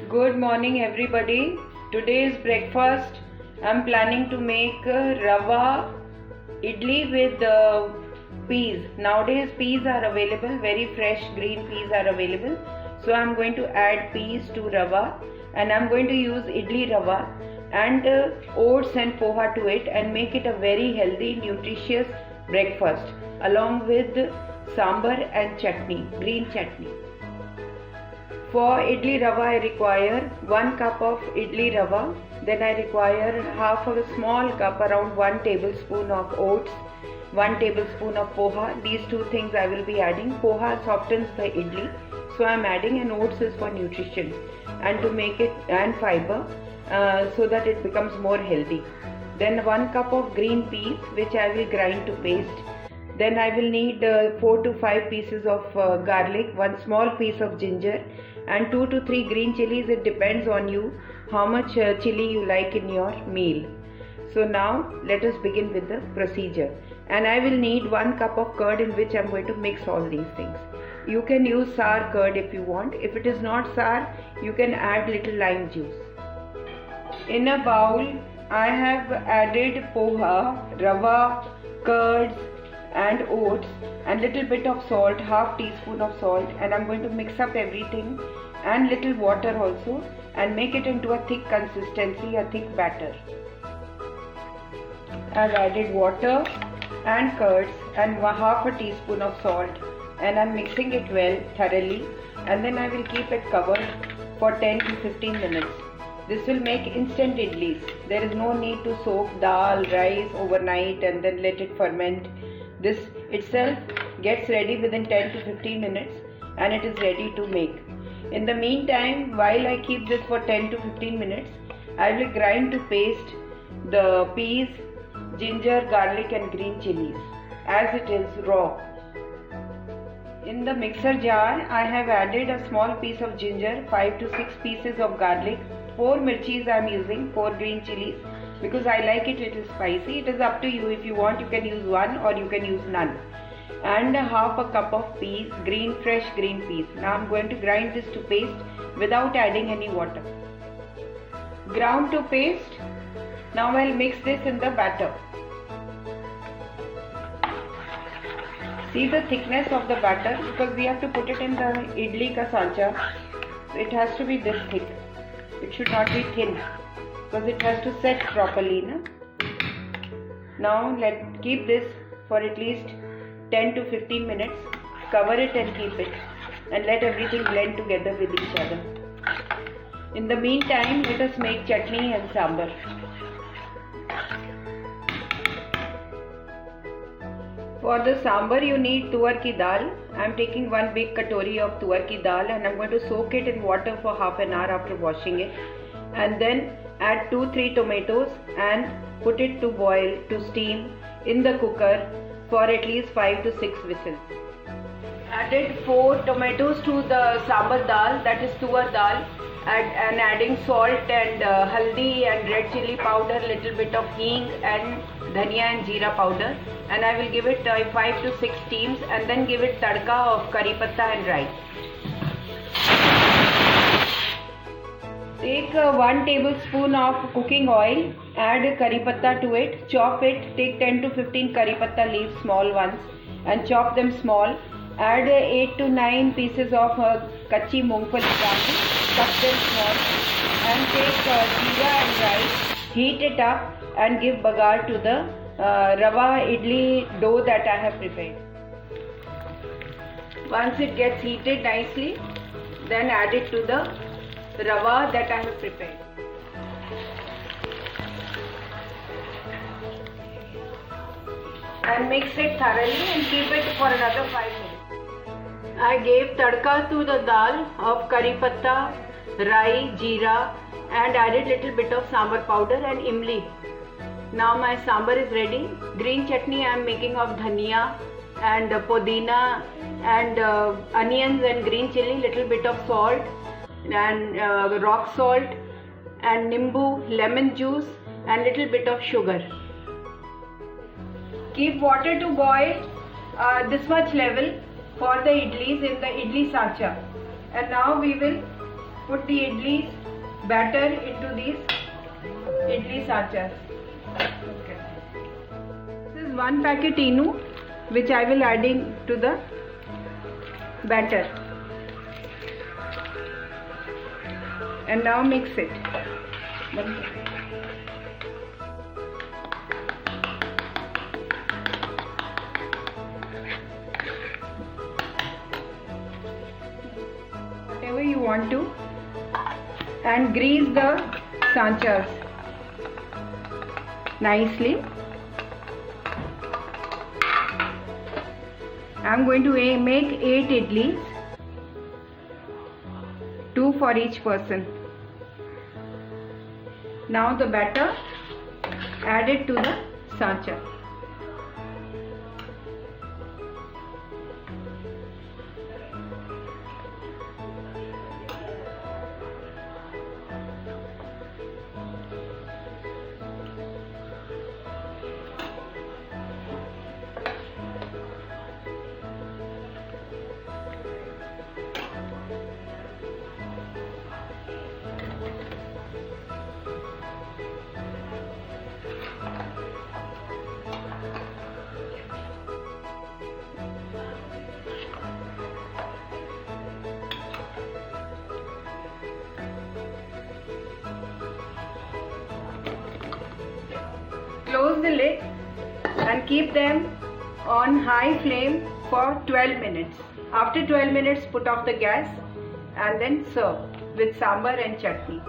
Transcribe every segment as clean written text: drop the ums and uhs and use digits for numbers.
Good morning everybody. Today's breakfast I'm planning to make rava idli with peas. Nowadays peas are available, very fresh green peas are available. So I'm going to add peas to rava and I'm going to use idli rava and oats and poha to it and make it a very healthy, nutritious breakfast along with sambar and chutney, green chutney. For idli rava I require 1 cup of idli rava, then I require half of a small cup, around 1 tablespoon of oats, 1 tablespoon of poha. These two things I will be adding. Poha softens the idli, so I am adding, and oats is for nutrition and to make it, and fiber, so that it becomes more healthy. Then 1 cup of green peas which I will grind to paste. Then I will need 4 to 5 pieces of garlic, 1 small piece of ginger and 2 to 3 green chilies. It depends on you how much chili you like in your meal. So now let us begin with the procedure. And I will need 1 cup of curd in which I am going to mix all these things. You can use sour curd if you want. If it is not sour, you can add little lime juice. In a bowl I have added poha, rava, curds and oats and little bit of salt, half teaspoon of salt, and I'm going to mix up everything and little water also and make it into a thick consistency, a thick batter. I've added water and curds and half a teaspoon of salt and I'm mixing it well thoroughly, and then I will keep it covered for 10 to 15 minutes. This will make instant idlis. There is no need to soak dal, rice overnight and then let it ferment. This itself gets ready within 10 to 15 minutes and it is ready to make. In the meantime, while I keep this for 10 to 15 minutes, I will grind to paste the peas, ginger, garlic and green chilies as it is raw. In the mixer jar, I have added a small piece of ginger, 5 to 6 pieces of garlic, 4 mirchis I am using, 4 green chilies, because I like it little spicy. It is up to you. If you want, you can use one or you can use none. And half a cup of peas, fresh green peas. Now I am going to grind this to paste without adding any water. Ground to paste. Now I will mix this in the batter. See the thickness of the batter, because we have to put it in the idli ka sancha. So it has to be this thick. It should not be thin, because it has to set properly. Now keep this for at least 10 to 15 minutes. Cover it and keep it, and let everything blend together with each other. In the meantime, let us make chutney and sambar. For the sambar you need tuar ki dal. I am taking 1 big katori of tuar ki dal and I am going to soak it in water for half an hour after washing it, and then add 2-3 tomatoes and put it to boil, to steam in the cooker for at least 5 to 6 whistles. Added 4 tomatoes to the sambar dal, that is tuar dal, and adding salt and haldi and red chili powder, little bit of hing and dhania and jeera powder, and I will give it 5 to 6 steams and then give it tadka of curry patta and rice. Take 1 tablespoon of cooking oil, add curry patta to it, chop it, take 10 to 15 curry patta leaves, small ones, and chop them small. Add 8 to 9 pieces of kachi mungfali dal, cut them small, and take jeera and rice, heat it up and give bagar to the rava idli dough that I have prepared. Once it gets heated nicely, then add it to the rava that I have prepared. And mix it thoroughly and keep it for another 5 minutes. I gave tadka to the dal of curry patta, rai, jeera, and added little bit of sambar powder and imli. Now my sambar is ready. Green chutney I am making of dhania and podina and onions and green chili, little bit of salt and rock salt and nimbu, lemon juice and little bit of sugar. Keep water to boil this much level for the idlis in the idli sancha, and now we will put the idlis batter into these idli sanchars. Okay. This is 1 packet Enu which I will adding to the batter, and now mix it. Whatever you want to, and grease the sanchars nicely. I am going to make 8 idlis, 2 for each person. Now the batter added to the sanchar. Close the lid and keep them on high flame for 12 minutes. After 12 minutes, put off the gas and then serve with sambar and chutney.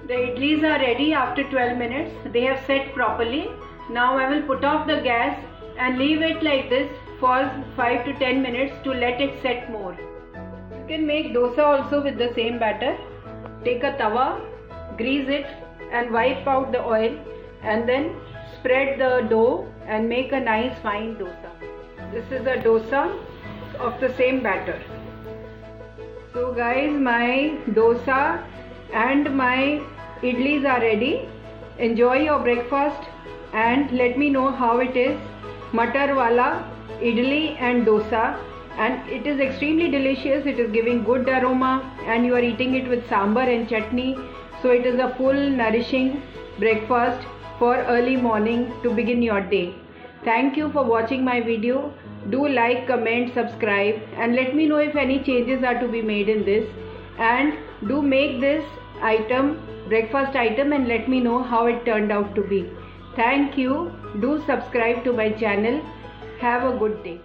The idlis are ready after 12 minutes. They have set properly. Now I will put off the gas and leave it like this for 5 to 10 minutes to let it set more. You can make dosa also with the same batter. Take a tawa, grease it and wipe out the oil, and then spread the dough and make a nice fine dosa. This is a dosa of the same batter. So guys, my dosa and my idlis are ready. Enjoy your breakfast and let me know how it is. Matar wala idli and dosa, and it is extremely delicious. It is giving good aroma and you are eating it with sambar and chutney. So it is a full nourishing breakfast for early morning to begin your day. Thank you for watching my video. Do like, comment, subscribe and let me know if any changes are to be made in this, and do make this item, breakfast item, and let me know how it turned out to be. Thank you. Do subscribe to my channel. Have a good day.